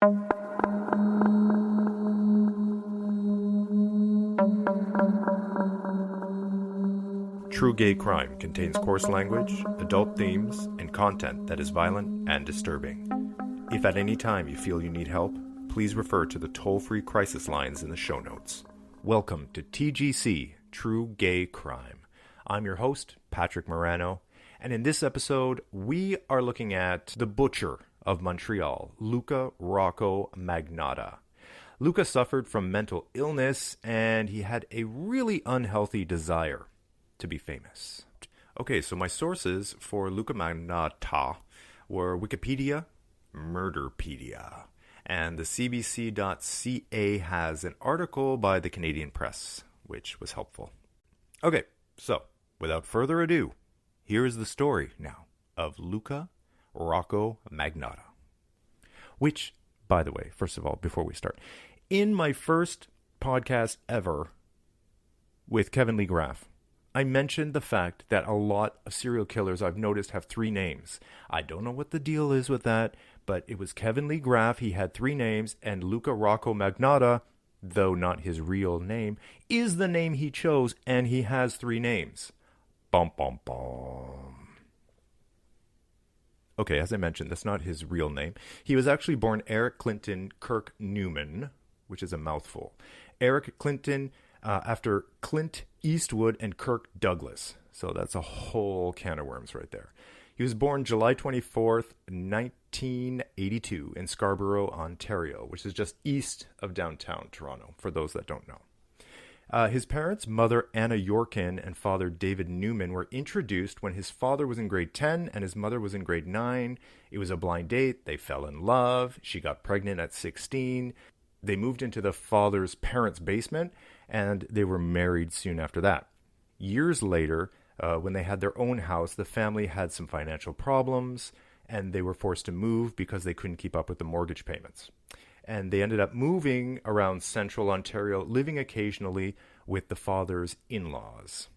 True Gay Crime contains coarse language, adult themes, and content that is violent and disturbing. If at any time you feel you need help, please refer to the toll-free crisis lines in the show notes. Welcome to TGC, True Gay Crime. I'm your host, Patrick Marano, and in this episode, we are looking at the butcher of Montreal, Luka Rocco Magnotta. Luka suffered from mental illness, and he had a really unhealthy desire to be famous. Okay, so my sources for Luka Magnotta were Wikipedia, Murderpedia, and the CBC.ca has an article by the Canadian Press, which was helpful. Okay, so without further ado, here is the story now of Luka Rocco Magnotta. Which, by the way, first of all, before we start, in my first podcast ever with Kevin Lee Graff, I mentioned the fact that a lot of serial killers I've noticed have three names. I don't know what the deal is with that, but it was Kevin Lee Graff. He had three names, and Luka Rocco Magnotta, though not his real name, is the name he chose, and he has three names. Bum, bum, bum. Okay, as I mentioned, that's not his real name. He was actually born Eric Clinton Kirk Newman, which is a mouthful. Eric Clinton after Clint Eastwood and Kirk Douglas. So that's a whole can of worms right there. He was born July 24th, 1982 in Scarborough, Ontario, which is just east of downtown Toronto, for those that don't know. His parents, Mother Anna Yorkin and Father David Newman, were introduced when his father was in grade 10 and his mother was in grade 9. It was a blind date. They fell in love. She got pregnant at 16. They moved into the father's parents' basement, and they were married soon after that. Years later, when they had their own house, the family had some financial problems, and they were forced to move because they couldn't keep up with the mortgage payments. And they ended up moving around central Ontario, living occasionally with the father's in-laws.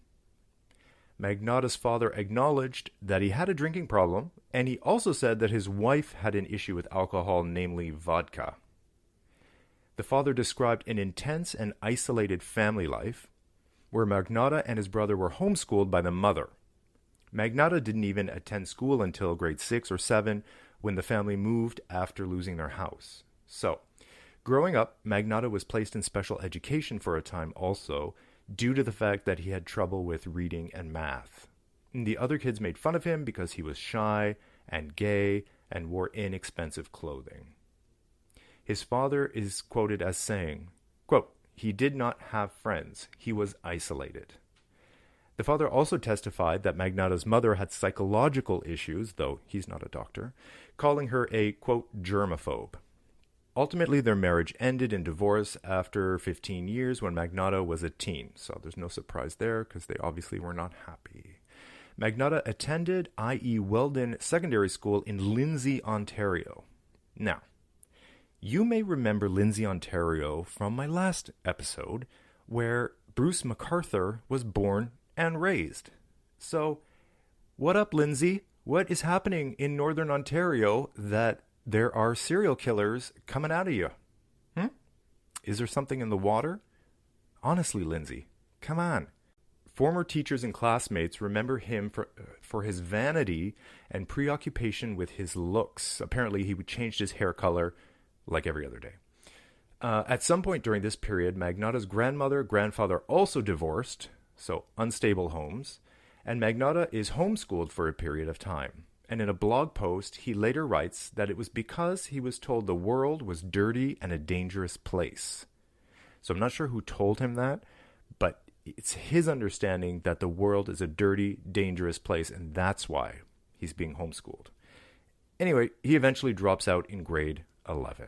Magnotta's father acknowledged that he had a drinking problem, and he also said that his wife had an issue with alcohol, namely vodka. The father described an intense and isolated family life where Magnotta and his brother were homeschooled by the mother. Magnotta didn't even attend school until grade 6 or 7 when the family moved after losing their house. So, growing up, Magnotta was placed in special education for a time also due to the fact that he had trouble with reading and math. And the other kids made fun of him because he was shy and gay and wore inexpensive clothing. His father is quoted as saying, quote, "He did not have friends. He was isolated." The father also testified that Magnotta's mother had psychological issues, though he's not a doctor, calling her a, quote, germaphobe. Ultimately, their marriage ended in divorce after 15 years when Magnotta was a teen, so there's no surprise there because they obviously were not happy. Magnotta attended I.E. Weldon Secondary School in Lindsay, Ontario. Now, you may remember Lindsay, Ontario from my last episode where Bruce MacArthur was born and raised. So, what up, Lindsay? What is happening in Northern Ontario that there are serial killers coming out of you? Is there something in the water? Honestly, Lindsay, come on. Former teachers and classmates remember him for his vanity and preoccupation with his looks. Apparently, he changed his hair color like every other day. At some point during this period, Magnotta's grandfather also divorced, so unstable homes, and Magnotta is homeschooled for a period of time. And in a blog post, he later writes that it was because he was told the world was dirty and a dangerous place. So I'm not sure who told him that, but it's his understanding that the world is a dirty, dangerous place, and that's why he's being homeschooled. Anyway, he eventually drops out in grade 11.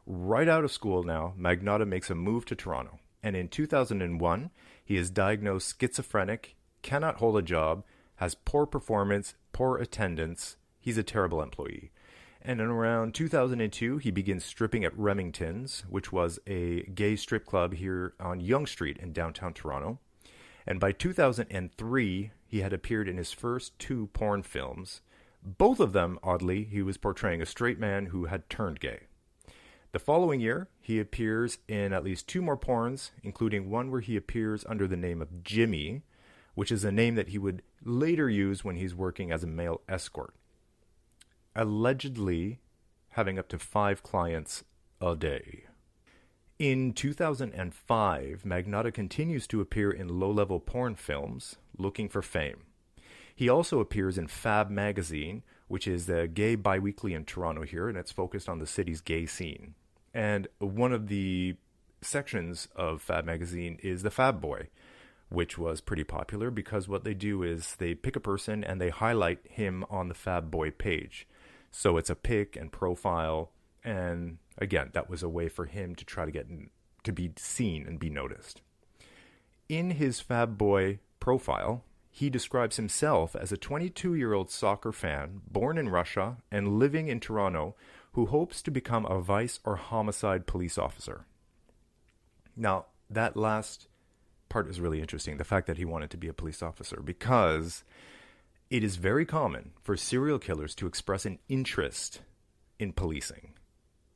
Right out of school now, Magnotta makes a move to Toronto, and in 2001, he is diagnosed schizophrenic, cannot hold a job, has poor performance, poor attendance. He's a terrible employee. And in around 2002, he begins stripping at Remington's, which was a gay strip club here on Yonge Street in downtown Toronto. And by 2003, he had appeared in his first 2 porn films. Both of them, oddly, he was portraying a straight man who had turned gay. The following year, he appears in at least 2 more porns, including one where he appears under the name of Jimmy, which is a name that he would later use when he's working as a male escort. Allegedly having up to 5 clients a day. In 2005, Magnotta continues to appear in low-level porn films, looking for fame. He also appears in Fab magazine, which is a gay biweekly in Toronto here, and it's focused on the city's gay scene. And one of the sections of Fab magazine is the Fab Boy, which was pretty popular because what they do is they pick a person and they highlight him on the Fab Boy page. So it's a pic and profile, and again, that was a way for him to try to get to be seen and be noticed. In his Fab Boy profile, he describes himself as a 22-year-old soccer fan born in Russia and living in Toronto who hopes to become a vice or homicide police officer. Now, that last part is really interesting, the fact that he wanted to be a police officer, because it is very common for serial killers to express an interest in policing.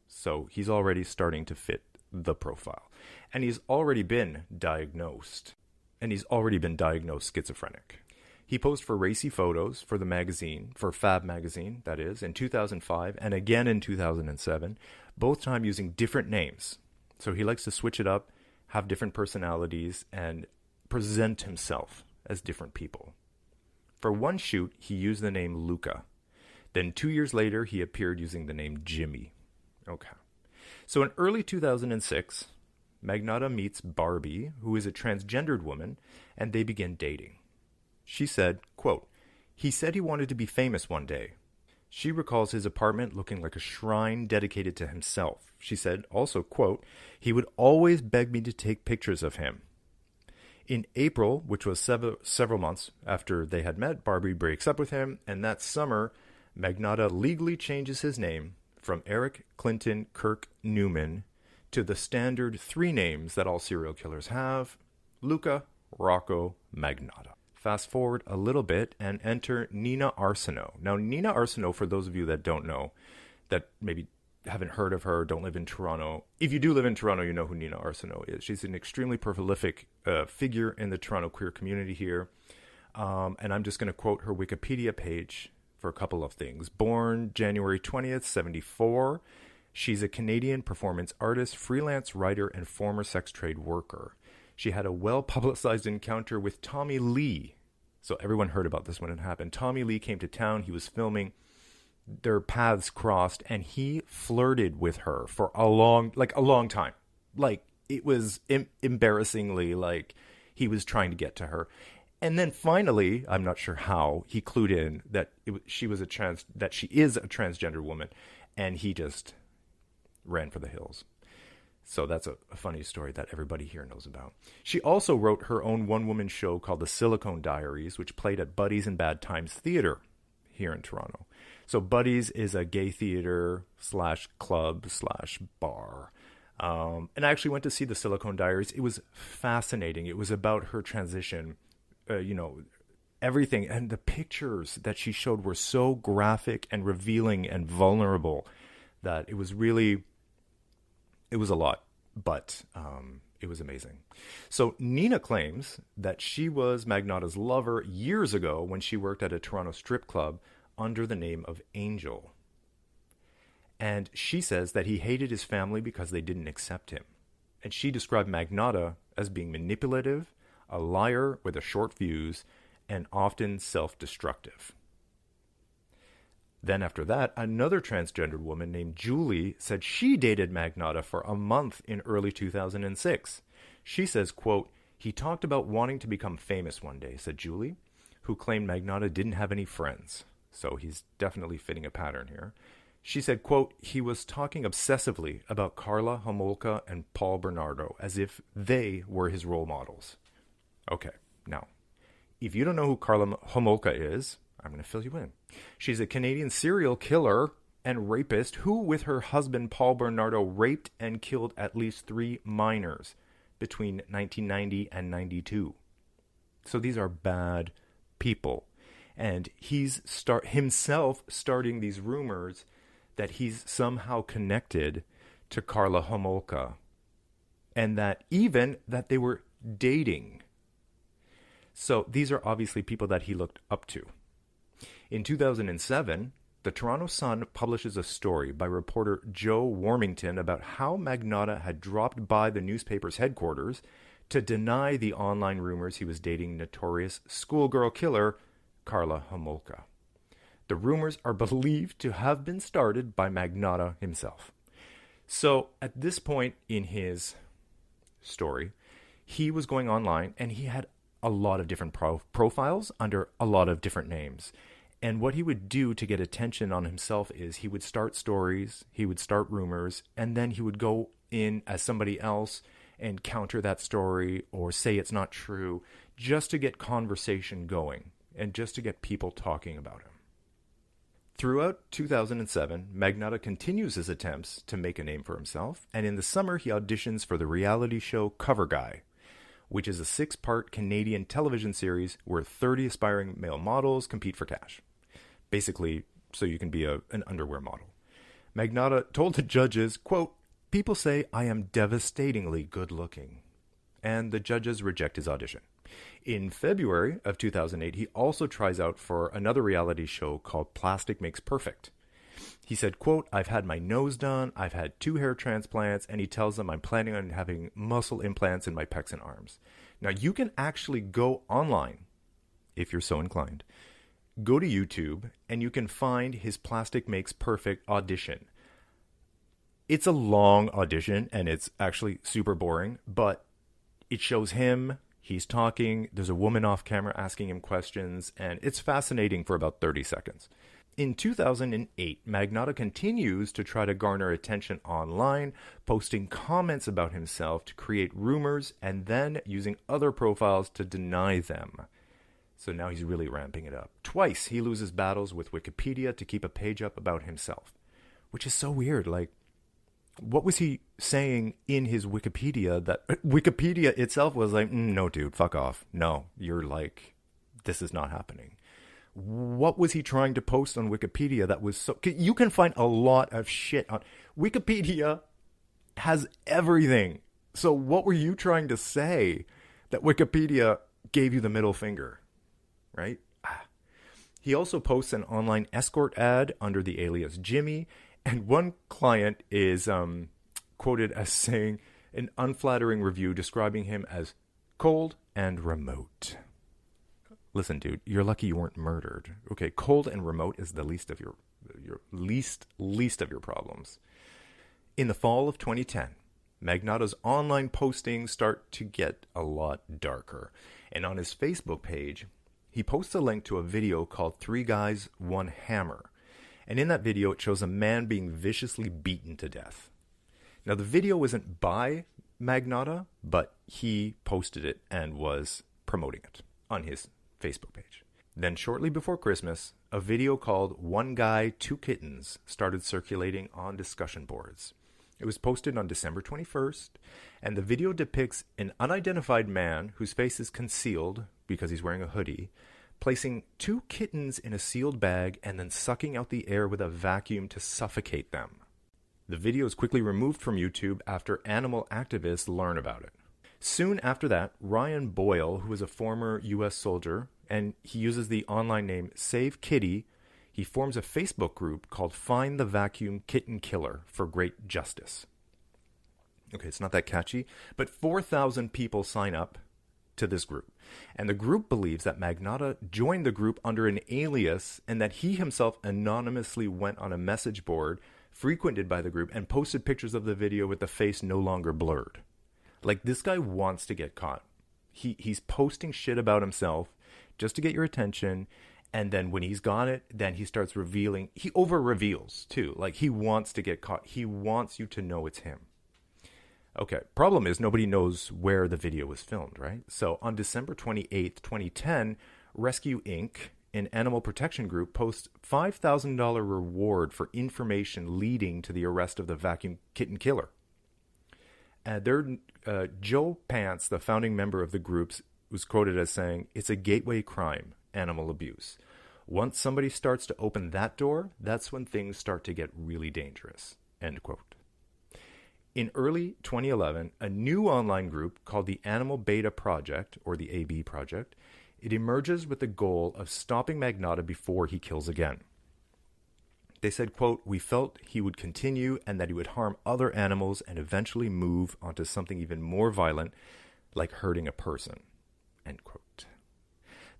So he's already starting to fit the profile. And he's already been diagnosed. Schizophrenic. He posed for racy photos for the magazine, for Fab magazine, that is, in 2005 and again in 2007, both time using different names. So he likes to switch it up, have different personalities, and present himself as different people. For one shoot, he used the name Luka. Then 2 years later, he appeared using the name Jimmy. Okay. So in early 2006, Magnotta meets Barbie, who is a transgendered woman, and they begin dating. She said, quote, "He said he wanted to be famous one day." She recalls his apartment looking like a shrine dedicated to himself. She said also, quote, "He would always beg me to take pictures of him." In April, which was several months after they had met, Barbie breaks up with him, and that summer, Magnotta legally changes his name from Eric Clinton Kirk Newman to the standard 3 names that all serial killers have: Luka, Rocco, Magnotta. Fast forward a little bit and enter Nina Arsenault. Now, Nina Arsenault, for those of you that don't know, that maybe haven't heard of her, don't live in Toronto. If you do live in Toronto, you know who Nina Arsenault is. She's an extremely prolific figure in the Toronto queer community here. And I'm just going to quote her Wikipedia page for a couple of things. Born January 20th, 1974. She's a Canadian performance artist, freelance writer, and former sex trade worker. She had a well-publicized encounter with Tommy Lee. So everyone heard about this when it happened. Tommy Lee came to town. He was filming. Their paths crossed, and he flirted with her for a long time. Like, it was embarrassingly like he was trying to get to her. And then finally, I'm not sure how, he clued in that she is a transgender woman, and he just ran for the hills. So that's a funny story that everybody here knows about. She also wrote her own one-woman show called The Silicone Diaries, which played at Buddies and Bad Times Theater here in Toronto. So Buddies is a gay theater / club / bar. And I actually went to see The Silicone Diaries. It was fascinating. It was about her transition, everything. And the pictures that she showed were so graphic and revealing and vulnerable that it was a lot, but it was amazing. So Nina claims that she was Magnotta's lover years ago when she worked at a Toronto strip club under the name of Angel. And she says that he hated his family because they didn't accept him. And she described Magnotta as being manipulative, a liar with a short fuse, and often self-destructive. Then after that, another transgendered woman named Julie said she dated Magnotta for a month in early 2006. She says, quote, "He talked about wanting to become famous one day," said Julie, who claimed Magnotta didn't have any friends. So he's definitely fitting a pattern here. She said, quote, "He was talking obsessively about Karla Homolka and Paul Bernardo as if they were his role models." Okay, now, if you don't know who Karla Homolka is, I'm going to fill you in. She's a Canadian serial killer and rapist who, with her husband Paul Bernardo, raped and killed at least 3 minors between 1990 and 92. So these are bad people. And he's himself starting these rumors that he's somehow connected to Karla Homolka, and that they were dating. So these are obviously people that he looked up to. In 2007, the Toronto Sun publishes a story by reporter Joe Warmington about how Magnotta had dropped by the newspaper's headquarters to deny the online rumors he was dating notorious schoolgirl killer Karla Homolka. The rumors are believed to have been started by Magnotta himself. So at this point in his story, he was going online and he had a lot of different profiles under a lot of different names. And what he would do to get attention on himself is he would start stories, he would start rumors, and then he would go in as somebody else and counter that story or say it's not true, just to get conversation going and just to get people talking about him. Throughout 2007, Magnotta continues his attempts to make a name for himself, and in the summer he auditions for the reality show Cover Guy, which is a 6-part Canadian television series where 30 aspiring male models compete for cash. Basically, so you can be an underwear model. Magnotta told the judges, quote, "People say I am devastatingly good looking." And the judges reject his audition. In February of 2008, he also tries out for another reality show called Plastic Makes Perfect. He said, quote, "I've had my nose done, I've had 2 hair transplants," and he tells them, "I'm planning on having muscle implants in my pecs and arms." Now, you can actually go online, if you're so inclined. Go to YouTube, and you can find his Plastic Makes Perfect audition. It's a long audition, and it's actually super boring, but it shows him, he's talking, there's a woman off camera asking him questions, and it's fascinating for about 30 seconds. In 2008, Magnotta continues to try to garner attention online, posting comments about himself to create rumors and then using other profiles to deny them. So now he's really ramping it up. Twice he loses battles with Wikipedia to keep a page up about himself, which is so weird. Like, what was he saying in his Wikipedia that Wikipedia itself was like, no, dude, fuck off. No, you're like, this is not happening. What was he trying to post on Wikipedia that was so... You can find a lot of shit on... Wikipedia has everything. So what were you trying to say that Wikipedia gave you the middle finger? Right? He also posts an online escort ad under the alias Jimmy, and one client is quoted as saying an unflattering review describing him as cold and remote. Listen, dude, you're lucky you weren't murdered. Okay, cold and remote is the least of your least of your problems. In the fall of 2010, Magnotta's online postings start to get a lot darker, and on his Facebook page, he posts a link to a video called 3 Guys, 1 Hammer. And in that video, it shows a man being viciously beaten to death. Now, the video wasn't by Magnotta, but he posted it and was promoting it on his Facebook page. Then shortly before Christmas, a video called 1 Guy, 2 Kittens started circulating on discussion boards. It was posted on December 21st, and the video depicts an unidentified man whose face is concealed because he's wearing a hoodie, placing 2 kittens in a sealed bag and then sucking out the air with a vacuum to suffocate them. The video is quickly removed from YouTube after animal activists learn about it. Soon after that, Ryan Boyle, who was a former U.S. soldier, and he uses the online name Save Kitty, he forms a Facebook group called Find the Vacuum Kitten Killer for Great Justice. Okay, it's not that catchy, but 4,000 people sign up to this group. And the group believes that Magnotta joined the group under an alias and that he himself anonymously went on a message board frequented by the group and posted pictures of the video with the face no longer blurred. Like, this guy wants to get caught. He's posting shit about himself just to get your attention, and then when he's got it, then he starts revealing. He over-reveals, too. Like, he wants to get caught. He wants you to know it's him. Okay, problem is nobody knows where the video was filmed, right? So on December 28th, 2010, Rescue Inc., an animal protection group, posts $5,000 reward for information leading to the arrest of the vacuum kitten killer. Joe Pants, the founding member of the groups, was quoted as saying, "It's a gateway crime, animal abuse. Once somebody starts to open that door, that's when things start to get really dangerous." End quote. In early 2011, a new online group called the Animal Beta Project, or the AB Project, it emerges with the goal of stopping Magnotta before he kills again. They said, quote, "We felt he would continue and that he would harm other animals and eventually move onto something even more violent, like hurting a person," end quote.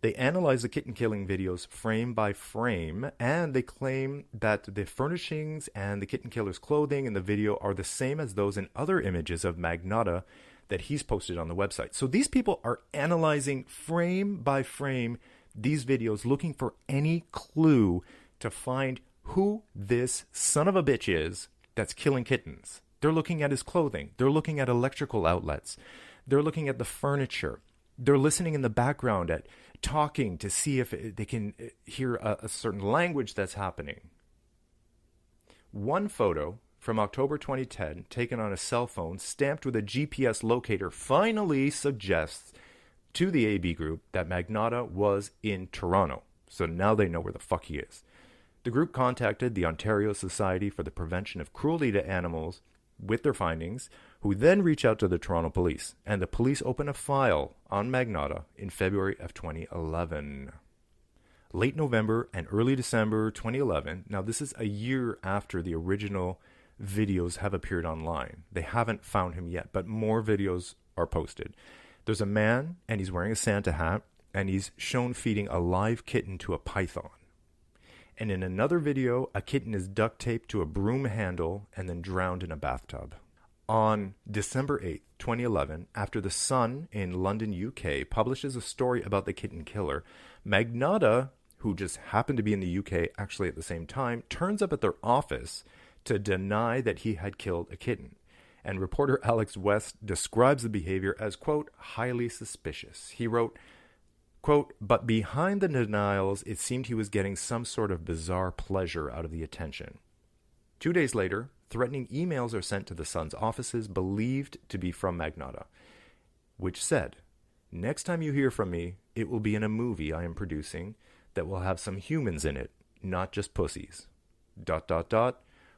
They analyze the kitten killing videos frame by frame, and they claim that the furnishings and the kitten killer's clothing in the video are the same as those in other images of Magnotta that he's posted on the website. So these people are analyzing frame by frame these videos, looking for any clue to find who this son of a bitch is that's killing kittens. They're looking at his clothing. They're looking at electrical outlets. They're looking at the furniture. They're listening in the background at talking to see if they can hear a certain language that's happening. One photo from October 2010, taken on a cell phone, stamped with a GPS locator, finally suggests to the AB group that Magnotta was in Toronto. So now they know where the fuck he is. The group contacted the Ontario Society for the Prevention of Cruelty to Animals with their findings, who then reach out to the Toronto police, and the police open a file on Magnotta in February of 2011. Late November and early December 2011, now this is a year after the original videos have appeared online. They haven't found him yet, but more videos are posted. There's a man, and he's wearing a Santa hat, and he's shown feeding a live kitten to a python. And in another video, a kitten is duct taped to a broom handle and then drowned in a bathtub. On December 8th, 2011, after The Sun in London, UK, publishes a story about the kitten killer, Magnotta, who just happened to be in the UK actually at the same time, turns up at their office to deny that he had killed a kitten. And reporter Alex West describes the behavior as, quote, highly suspicious. He wrote, quote, "But behind the denials, it seemed he was getting some sort of bizarre pleasure out of the attention." 2 days later, threatening emails are sent to the Sun's offices, believed to be from Magnotta, which said, "Next time you hear from me, it will be in a movie I am producing that will have some humans in it, not just pussies. ...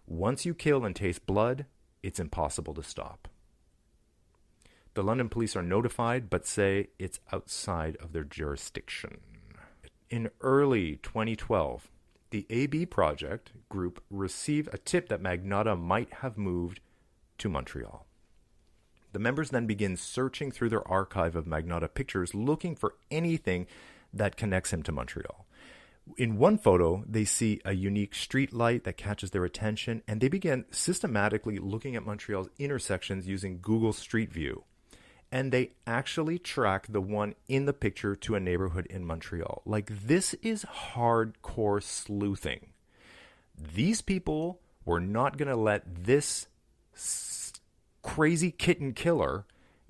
Once you kill and taste blood, it's impossible to stop." The London police are notified, but say it's outside of their jurisdiction. In early 2012, the AB Project group received a tip that Magnotta might have moved to Montreal. The members then begin searching through their archive of Magnotta pictures, looking for anything that connects him to Montreal. In one photo, they see a unique street light that catches their attention, and they begin systematically looking at Montreal's intersections using Google Street View. And they actually track the one in the picture to a neighborhood in Montreal. Like, this is hardcore sleuthing. These people were not going to let this crazy kitten killer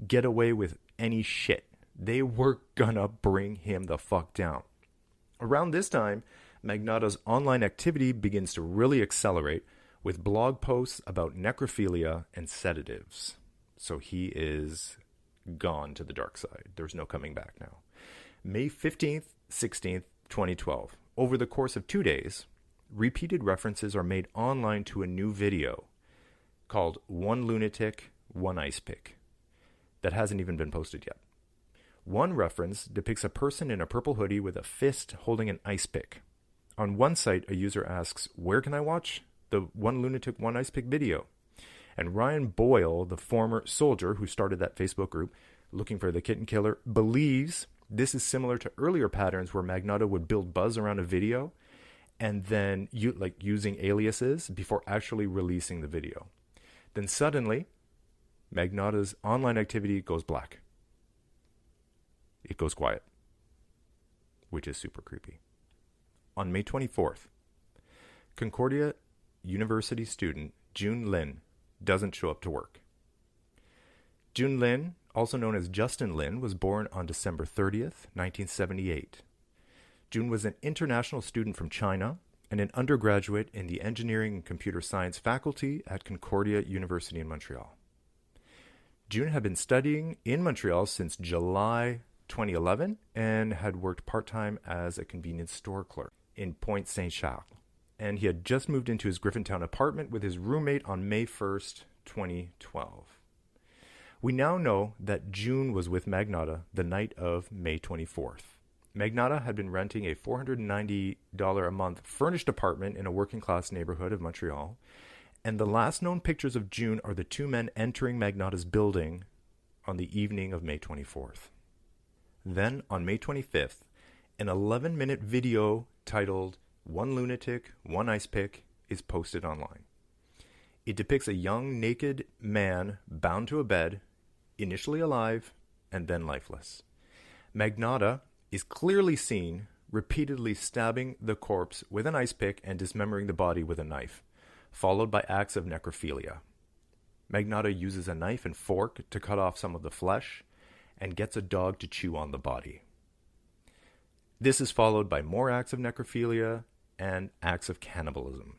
get away with any shit. They were going to bring him the fuck down. Around this time, Magnotta's online activity begins to really accelerate with blog posts about necrophilia and sedatives. So he is gone to the dark side. There's no coming back now. May 15th, 16th, 2012. Over the course of 2 days, repeated references are made online to a new video called One Lunatic, One Ice Pick that hasn't even been posted yet. One reference depicts a person in a purple hoodie with a fist holding an ice pick. On one site, a user asks, "Where can I watch the One Lunatic, One Ice Pick video?" And Ryan Boyle, the former soldier who started that Facebook group looking for the kitten killer, believes this is similar to earlier patterns where Magnotta would build buzz around a video and then using aliases before actually releasing the video. Then suddenly, Magnotta's online activity goes black. It goes quiet, which is super creepy. On May 24th, Concordia University student June Lin doesn't show up to work. June Lin, also known as Justin Lin, was born on December 30th, 1978. June was an international student from China and an undergraduate in the Engineering and Computer Science faculty at Concordia University in Montreal. June had been studying in Montreal since July 2011 and had worked part-time as a convenience store clerk in Pointe-Saint-Charles. And he had just moved into his Griffintown apartment with his roommate on May 1st, 2012. We now know that June was with Magnotta the night of May 24th. Magnotta had been renting a $490 a month furnished apartment in a working-class neighborhood of Montreal, and the last known pictures of June are the two men entering Magnotta's building on the evening of May 24th. Then, on May 25th, an 11-minute video titled "One Lunatic, One Ice Pick" is posted online. It depicts a young, naked man bound to a bed, initially alive, and then lifeless. Magnotta is clearly seen repeatedly stabbing the corpse with an ice pick and dismembering the body with a knife, followed by acts of necrophilia. Magnotta uses a knife and fork to cut off some of the flesh and gets a dog to chew on the body. This is followed by more acts of necrophilia and acts of cannibalism.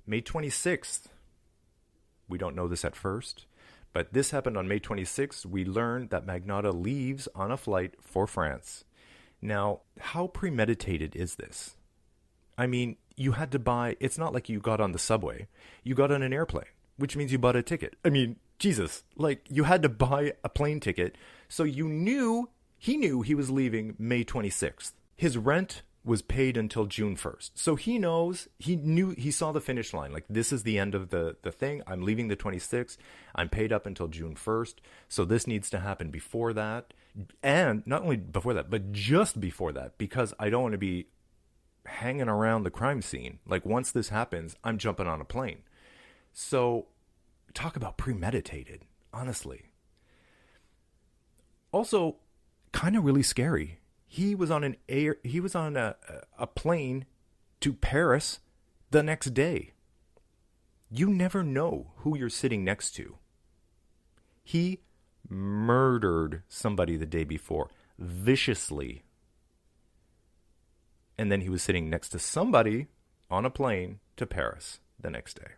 May 26th, we don't know this at first, but this happened on May 26th. We learned that Magnotta leaves on a flight for France. Now, how premeditated is this? I mean, you had to buy, it's not like you got on the subway. You got on an airplane, which means you bought a ticket. I mean, Jesus, like you had to buy a plane ticket. So he knew he was leaving May 26th. His rent was paid until June 1st. So he saw the finish line. Like, this is the end of the thing. I'm leaving the 26th. I'm paid up until June 1st. So this needs to happen before that. And not only before that, but just before that, because I don't want to be hanging around the crime scene. Like, once this happens, I'm jumping on a plane. So talk about premeditated, honestly. Also, kind of really scary. He was on a plane to Paris the next day. You never know who you're sitting next to. He murdered somebody the day before, viciously. And then he was sitting next to somebody on a plane to Paris the next day.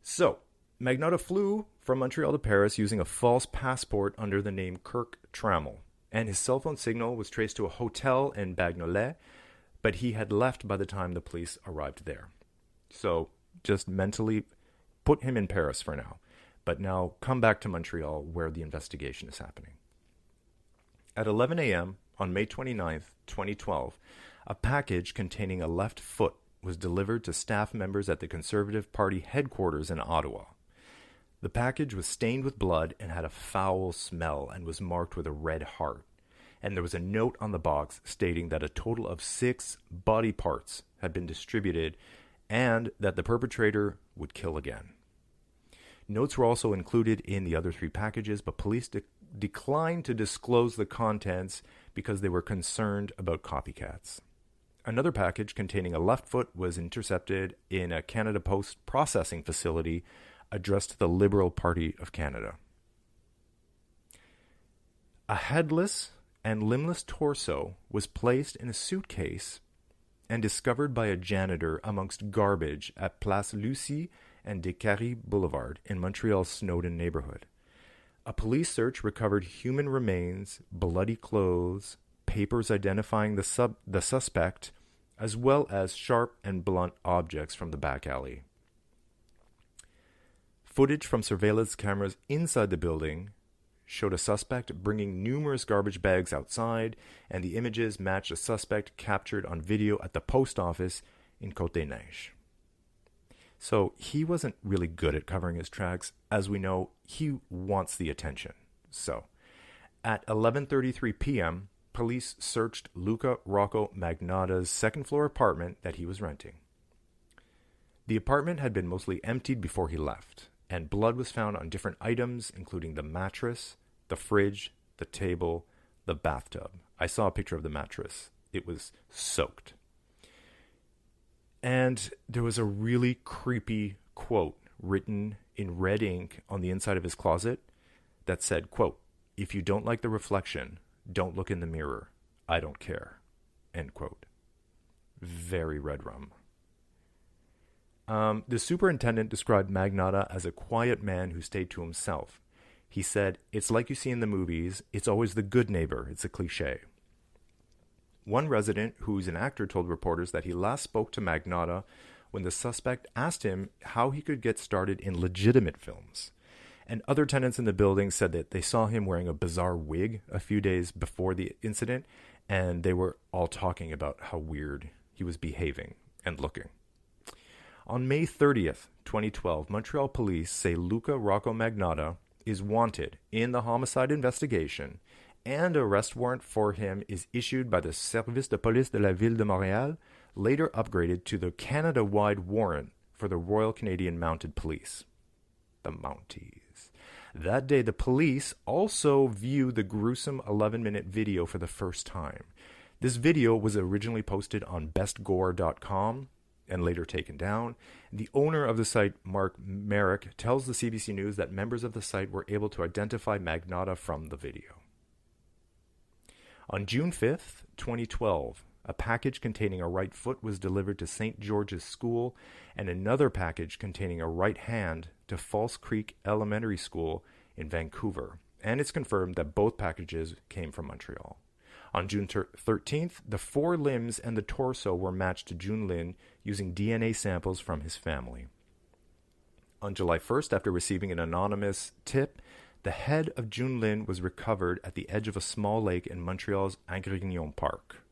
So, Magnotta flew from Montreal to Paris using a false passport under the name Kirk Trammell, and his cell phone signal was traced to a hotel in Bagnolet, but he had left by the time the police arrived there. So, just mentally put him in Paris for now, but now come back to Montreal where the investigation is happening. At 11 a.m. on May 29th, 2012, a package containing a left foot was delivered to staff members at the Conservative Party headquarters in Ottawa. The package was stained with blood and had a foul smell and was marked with a red heart. And there was a note on the box stating that a total of 6 body parts had been distributed and that the perpetrator would kill again. Notes were also included in the other 3 packages, but police declined to disclose the contents because they were concerned about copycats. Another package containing a left foot was intercepted in a Canada Post processing facility addressed to the Liberal Party of Canada. A headless and limbless torso was placed in a suitcase and discovered by a janitor amongst garbage at Place Lucie and Descaries Boulevard in Montreal's Snowden neighborhood. A police search recovered human remains, bloody clothes, papers identifying the suspect, as well as sharp and blunt objects from the back alley. Footage from surveillance cameras inside the building showed a suspect bringing numerous garbage bags outside, and the images matched a suspect captured on video at the post office in Côte-des-Neiges. So he wasn't really good at covering his tracks. As we know, he wants the attention. So, at 11:33 p.m., police searched Luka Rocco Magnotta's second-floor apartment that he was renting. The apartment had been mostly emptied before he left, and blood was found on different items, including the mattress, the fridge, the table, the bathtub. I saw a picture of the mattress. It was soaked. And there was a really creepy quote written in red ink on the inside of his closet that said, quote, "If you don't like the reflection, don't look in the mirror. I don't care." End quote. Very red rum. The superintendent described Magnotta as a quiet man who stayed to himself. He said, "It's like you see in the movies. It's always the good neighbor. It's a cliche." One resident, who's an actor, told reporters that he last spoke to Magnotta when the suspect asked him how he could get started in legitimate films. And other tenants in the building said that they saw him wearing a bizarre wig a few days before the incident, and they were all talking about how weird he was behaving and looking. On May 30th, 2012, Montreal police say Luka Rocco Magnotta is wanted in the homicide investigation, and a arrest warrant for him is issued by the Service de Police de la Ville de Montréal, later upgraded to the Canada-wide warrant for the Royal Canadian Mounted Police, the Mounties. That day, the police also viewed the gruesome 11-minute video for the first time. This video was originally posted on bestgore.com and later taken down. The owner of the site, Mark Merrick, tells the CBC News that members of the site were able to identify Magnotta from the video. On June 5th, 2012, a package containing a right foot was delivered to St. George's School, and another package containing a right hand to False Creek Elementary School in Vancouver. And it's confirmed that both packages came from Montreal. On June 13th, the four limbs and the torso were matched to Jun Lin using DNA samples from his family. On July 1st, after receiving an anonymous tip, the head of Jun Lin was recovered at the edge of a small lake in Montreal's Angrignon Park.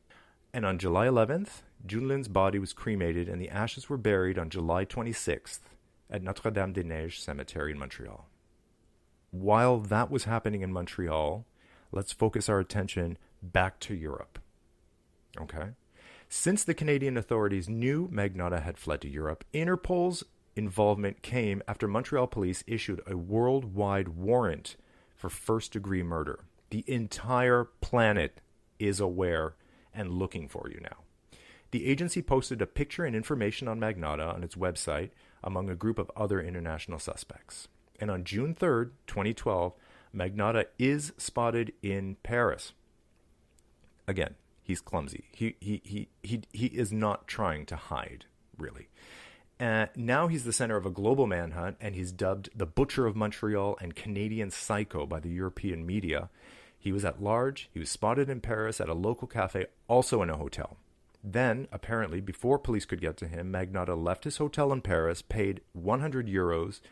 And on July 11th, Jun Lin's body was cremated and the ashes were buried on July 26th at Notre-Dame-des-Neiges Cemetery in Montreal. While that was happening in Montreal, let's focus our attention back to Europe. Okay? Since the Canadian authorities knew Magnotta had fled to Europe, Interpol's involvement came after Montreal police issued a worldwide warrant for first-degree murder. The entire planet is aware and looking for you now. The agency posted a picture and information on Magnotta on its website among a group of other international suspects. And on June 3rd, 2012, Magnotta is spotted in Paris. Again, he's clumsy. He is not trying to hide, really. Now he's the center of a global manhunt, and he's dubbed the Butcher of Montreal and Canadian Psycho by the European media. He was at large. He was spotted in Paris at a local cafe, also in a hotel. Then, apparently, before police could get to him, Magnotta left his hotel in Paris, paid 100 euros,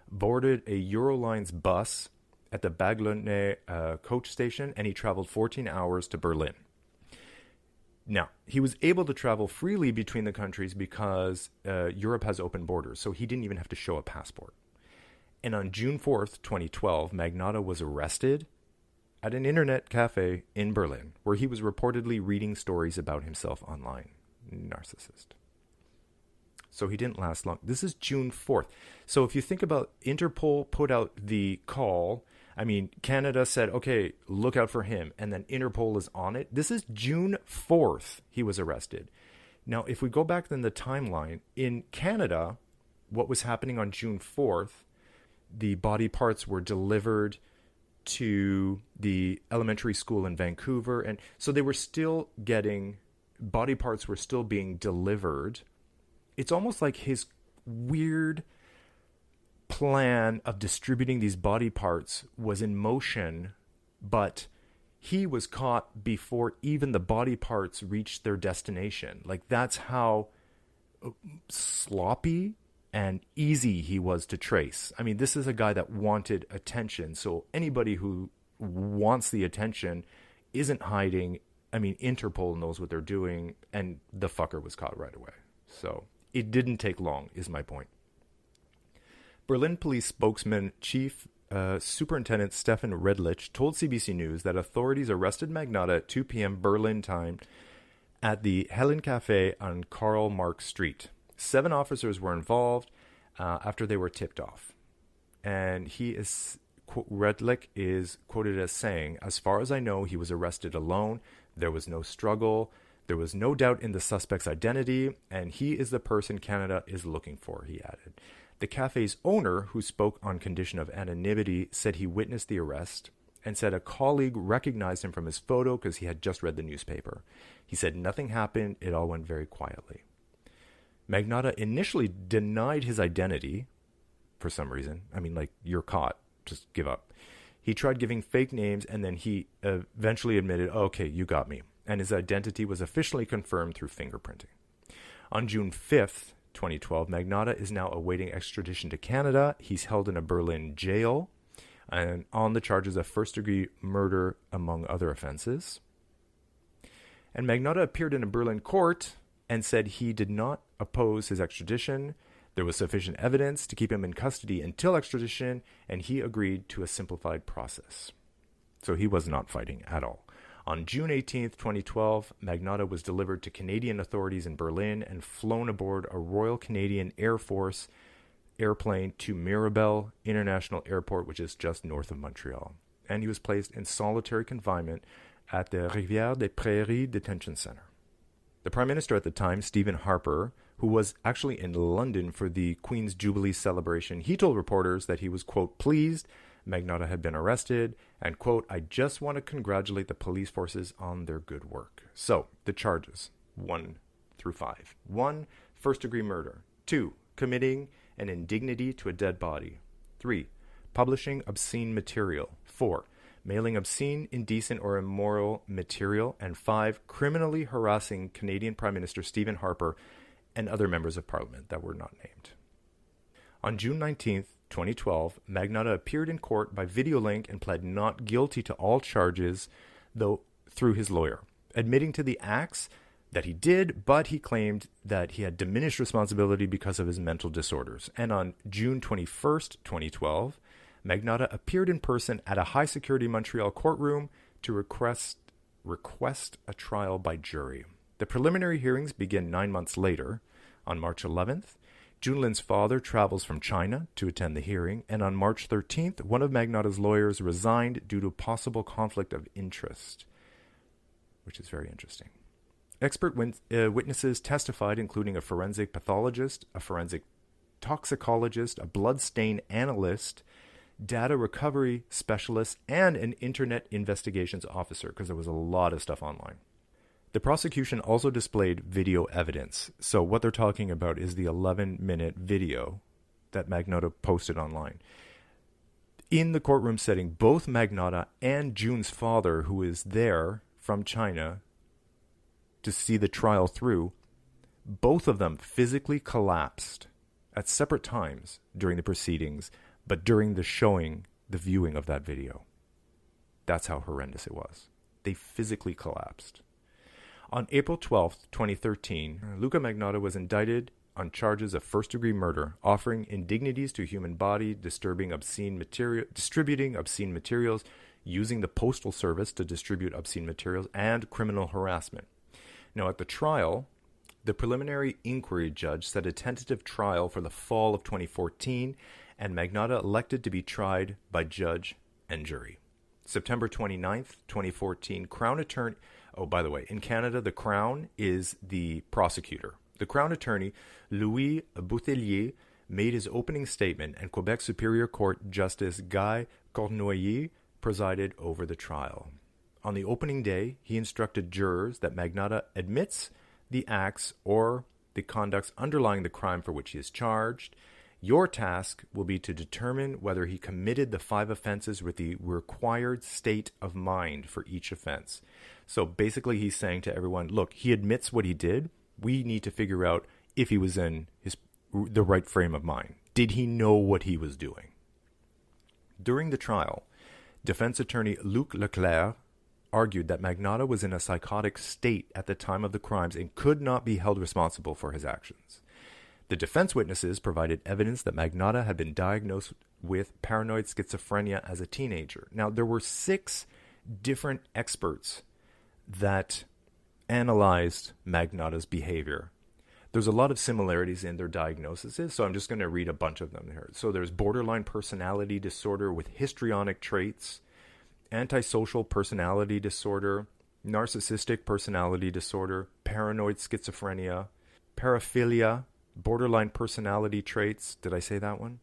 boarded a Eurolines bus at the Baglonnet coach station, and he traveled 14 hours to Berlin. Now, he was able to travel freely between the countries because Europe has open borders, so he didn't even have to show a passport. And on June 4th, 2012, Magnotta was arrested at an internet cafe in Berlin, where he was reportedly reading stories about himself online. Narcissist. So he didn't last long. This is June 4th. So if you think about Interpol put out the call, I mean, Canada said, okay, look out for him. And then Interpol is on it. This is June 4th he was arrested. Now, if we go back in the timeline, in Canada, what was happening on June 4th, the body parts were delivered to the elementary school in Vancouver. And so they were still getting, body parts were still being delivered. It's almost like his weird plan of distributing these body parts was in motion, but he was caught before even the body parts reached their destination. Like, that's how sloppy and easy he was to trace. I mean, this is a guy that wanted attention. So anybody who wants the attention isn't hiding. I mean, Interpol knows what they're doing, and the fucker was caught right away. So it didn't take long, is my point. Berlin police spokesman Chief Superintendent Stefan Redlich told CBC News that authorities arrested Magnotta at 2 p.m. Berlin time at the Helen Cafe on Karl Marx Street. 7 officers were involved after they were tipped off. And Redlich is quoted as saying, "As far as I know, he was arrested alone. There was no struggle. There was no doubt in the suspect's identity, and he is the person Canada is looking for," he added. The cafe's owner, who spoke on condition of anonymity, said he witnessed the arrest and said a colleague recognized him from his photo because he had just read the newspaper. He said nothing happened. It all went very quietly. Magnotta initially denied his identity for some reason. I mean, like, you're caught. Just give up. He tried giving fake names, and then he eventually admitted, okay, you got me. And his identity was officially confirmed through fingerprinting. On June 5th, 2012, Magnotta is now awaiting extradition to Canada. He's held in a Berlin jail and on the charges of first-degree murder, among other offenses. And Magnotta appeared in a Berlin court and said he did not oppose his extradition. There was sufficient evidence to keep him in custody until extradition, and he agreed to a simplified process. So he was not fighting at all. On June 18th, 2012, Magnotta was delivered to Canadian authorities in Berlin and flown aboard a Royal Canadian Air Force airplane to Mirabel International Airport, which is just north of Montreal. And he was placed in solitary confinement at the Rivière des Prairies Detention Center. The Prime Minister at the time, Stephen Harper, who was actually in London for the Queen's Jubilee celebration, he told reporters that he was, quote, pleased Magnotta had been arrested, and, quote, I just want to congratulate the police forces on their good work. So, the charges, 1 through 5. 1, first-degree murder. 2, committing an indignity to a dead body. 3, publishing obscene material. 4, mailing obscene, indecent, or immoral material. And 5, criminally harassing Canadian Prime Minister Stephen Harper and other members of Parliament that were not named. On June 19th, 2012, Magnotta appeared in court by video link and pled not guilty to all charges, though through his lawyer, admitting to the acts that he did, but he claimed that he had diminished responsibility because of his mental disorders. And on June 21st, 2012, Magnotta appeared in person at a high-security Montreal courtroom to request a trial by jury. The preliminary hearings begin 9 months later. On March 11th, Junlin's father travels from China to attend the hearing, and on March 13th, one of Magnotta's lawyers resigned due to possible conflict of interest, which is very interesting. Expert witnesses testified, including a forensic pathologist, a forensic toxicologist, a blood stain analyst, data recovery specialist, and an internet investigations officer, because there was a lot of stuff online. The prosecution also displayed video evidence. So what they're talking about is the 11-minute video that Magnotta posted online. In the courtroom setting, both Magnotta and June's father, who is there from China to see the trial through, both of them physically collapsed at separate times during the proceedings, but during the viewing of that video. That's how horrendous it was. They physically collapsed. On April 12, 2013, Luka Magnotta was indicted on charges of first-degree murder, offering indignities to a human body, distributing obscene materials, using the postal service to distribute obscene materials, and criminal harassment. Now, at the trial, the preliminary inquiry judge set a tentative trial for the fall of 2014, and Magnotta elected to be tried by judge and jury. September 29th, 2014, Crown Attorney... Oh, by the way, in Canada, the Crown is the prosecutor. The Crown Attorney, Louis Boutellier, made his opening statement, and Quebec Superior Court Justice Guy Cournoyer presided over the trial. On the opening day, he instructed jurors that Magnotta admits the acts or the conducts underlying the crime for which he is charged. Your task will be to determine whether he committed the 5 offenses with the required state of mind for each offense. So basically he's saying to everyone, look, he admits what he did. We need to figure out if he was in the right frame of mind. Did he know what he was doing? During the trial, defense attorney Luc Leclerc argued that Magnotta was in a psychotic state at the time of the crimes and could not be held responsible for his actions. The defense witnesses provided evidence that Magnotta had been diagnosed with paranoid schizophrenia as a teenager. Now, there were 6 different experts that analyzed Magnotta's behavior. There's a lot of similarities in their diagnoses, so I'm just going to read a bunch of them here. So there's borderline personality disorder with histrionic traits, antisocial personality disorder, narcissistic personality disorder, paranoid schizophrenia, paraphilia, borderline personality traits. Did I say that one?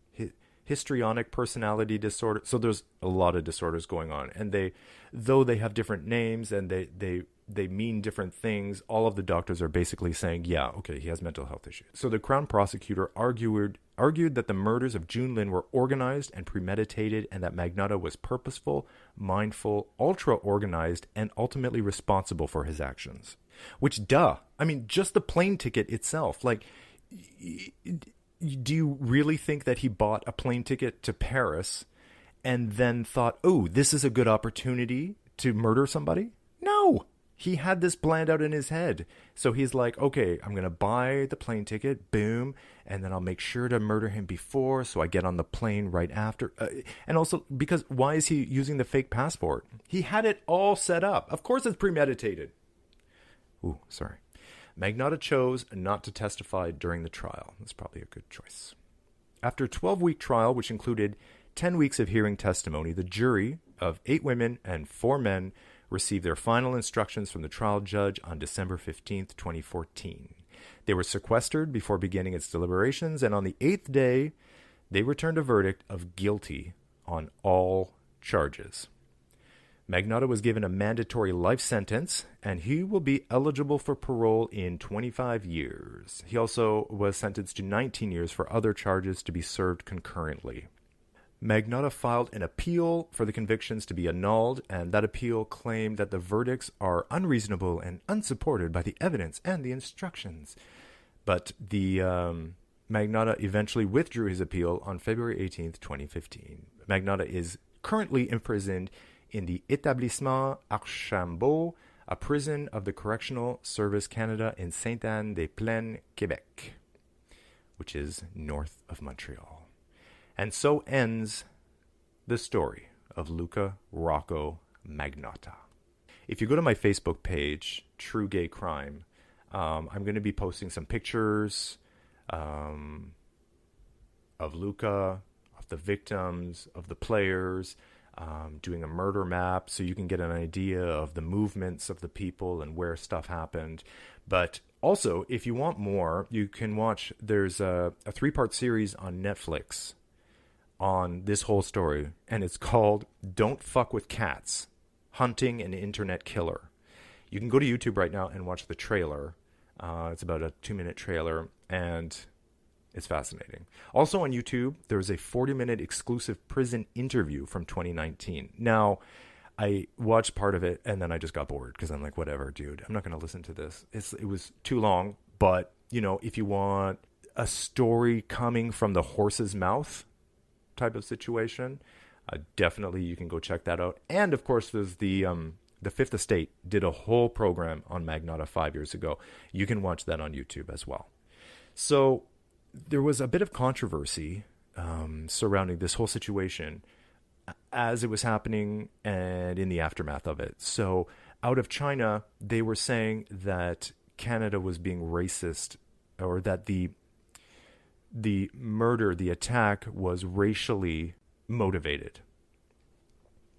Histrionic personality disorder. So there's a lot of disorders going on, and though they have different names and they mean different things, all of the doctors are basically saying, yeah, okay, he has mental health issues. So the Crown prosecutor argued that the murders of Junlin were organized and premeditated, and that Magnotta was purposeful, mindful, ultra-organized, and ultimately responsible for his actions. Which, duh. I mean, just the plane ticket itself. Like, Do you really think that he bought a plane ticket to Paris and then thought, oh, this is a good opportunity to murder somebody? No. He had this planned out in his head. So he's like, okay, I'm going to buy the plane ticket, boom, and then I'll make sure to murder him before so I get on the plane right after. And also, because why is he using the fake passport? He had it all set up. Of course it's premeditated. Ooh, sorry. Magnotta chose not to testify during the trial. That's probably a good choice. After a 12-week trial, which included 10 weeks of hearing testimony, the jury of 8 women and 4 men received their final instructions from the trial judge on December 15th, 2014. They were sequestered before beginning its deliberations, and on the 8th day, they returned a verdict of guilty on all charges. Magnotta was given a mandatory life sentence, and he will be eligible for parole in 25 years. He also was sentenced to 19 years for other charges to be served concurrently. Magnotta filed an appeal for the convictions to be annulled, and that appeal claimed that the verdicts are unreasonable and unsupported by the evidence and the instructions. But the Magnotta eventually withdrew his appeal on February 18th, 2015. Magnotta is currently imprisoned in the Établissement Archambault, a prison of the Correctional Service Canada in Sainte-Anne-des-Plaines, Quebec, which is north of Montreal. And so ends the story of Luka Rocco Magnotta. If you go to my Facebook page, True Gay Crime, I'm going to be posting some pictures of Luka, of the victims, of the players, doing a murder map so you can get an idea of the movements of the people and where stuff happened. But also, if you want more, you can watch, there's a 3-part series on Netflix on this whole story, and it's called Don't Fuck with Cats, Hunting an Internet Killer. You can go to YouTube right now and watch the trailer. It's about a 2-minute trailer, and it's fascinating. Also on YouTube, there's a 40-minute exclusive prison interview from 2019. Now, I watched part of it, and then I just got bored, because I'm like, whatever, dude, I'm not going to listen to this. It was too long, but, you know, if you want a story coming from the horse's mouth type of situation, definitely you can go check that out. And of course, there's the Fifth Estate did a whole program on Magnotta 5 years ago. You can watch that on YouTube as well. So there was a bit of controversy surrounding this whole situation as it was happening and in the aftermath of it. So out of China, they were saying that Canada was being racist, or that the murder, the attack, was racially motivated,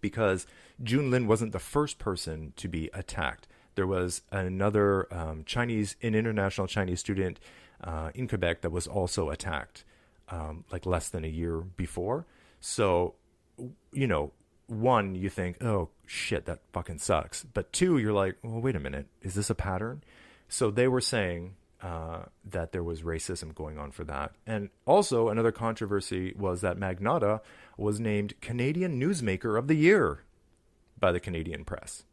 because Junlin wasn't the first person to be attacked. There was another international Chinese student in Quebec that was also attacked like less than a year before. So, you know, one, you think, oh shit, that fucking sucks. But two, you're like, well, wait a minute, is this a pattern? So they were saying that there was racism going on for that. And also another controversy was that Magnotta was named Canadian Newsmaker of the Year by the Canadian press.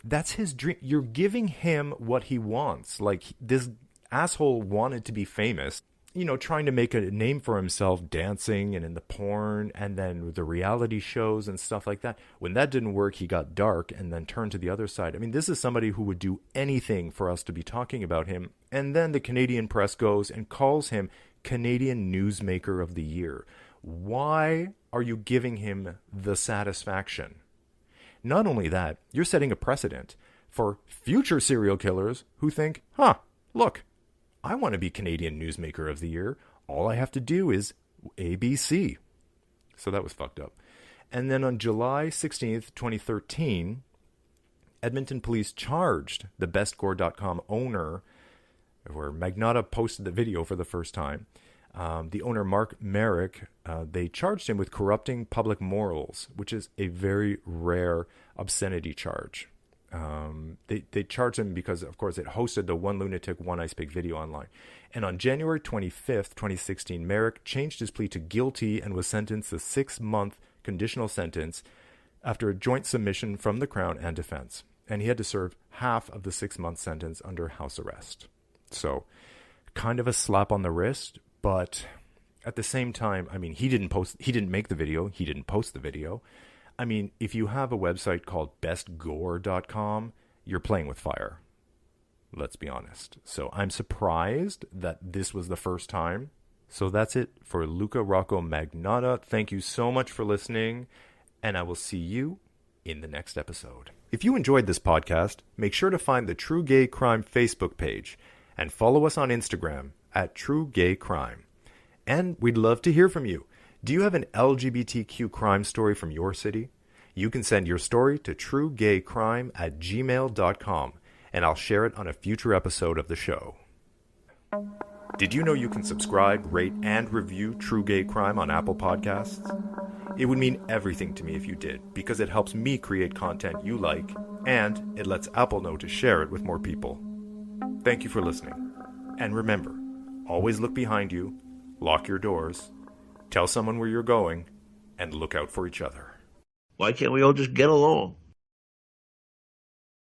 That's his dream. You're giving him what he wants. Like, this asshole wanted to be famous, you know, trying to make a name for himself dancing and in the porn and then the reality shows and stuff like that. When that didn't work, he got dark and then turned to the other side. I mean, this is somebody who would do anything for us to be talking about him. And then the Canadian press goes and calls him Canadian Newsmaker of the Year. Why are you giving him the satisfaction? Not only that, you're setting a precedent for future serial killers who think, look, I want to be Canadian Newsmaker of the Year. All I have to do is ABC. So that was fucked up. And then on July 16th, 2013, Edmonton police charged the bestgore.com owner, where Magnotta posted the video for the first time. The owner, Mark Merrick, they charged him with corrupting public morals, which is a very rare obscenity charge. They charged him because, of course, it hosted the One Lunatic, One Ice Pick video online. And on January 25th, 2016, Merrick changed his plea to guilty and was sentenced to a 6-month conditional sentence after a joint submission from the Crown and defense. And he had to serve half of the 6-month sentence under house arrest. So kind of a slap on the wrist, but at the same time, I mean, he didn't make the video, he didn't post the video. I mean, if you have a website called bestgore.com, you're playing with fire. Let's be honest. So I'm surprised that this was the first time. So that's it for Luka Rocco Magnata. Thank you so much for listening, and I will see you in the next episode. If you enjoyed this podcast, make sure to find the True Gay Crime Facebook page and follow us on Instagram at True Gay Crime. And we'd love to hear from you. Do you have an LGBTQ crime story from your city? You can send your story to truegaycrime@gmail.com, and I'll share it on a future episode of the show. Did you know you can subscribe, rate, and review True Gay Crime on Apple Podcasts? It would mean everything to me if you did, because it helps me create content you like, and it lets Apple know to share it with more people. Thank you for listening. And remember, always look behind you, lock your doors, tell someone where you're going, and look out for each other. Why can't we all just get along?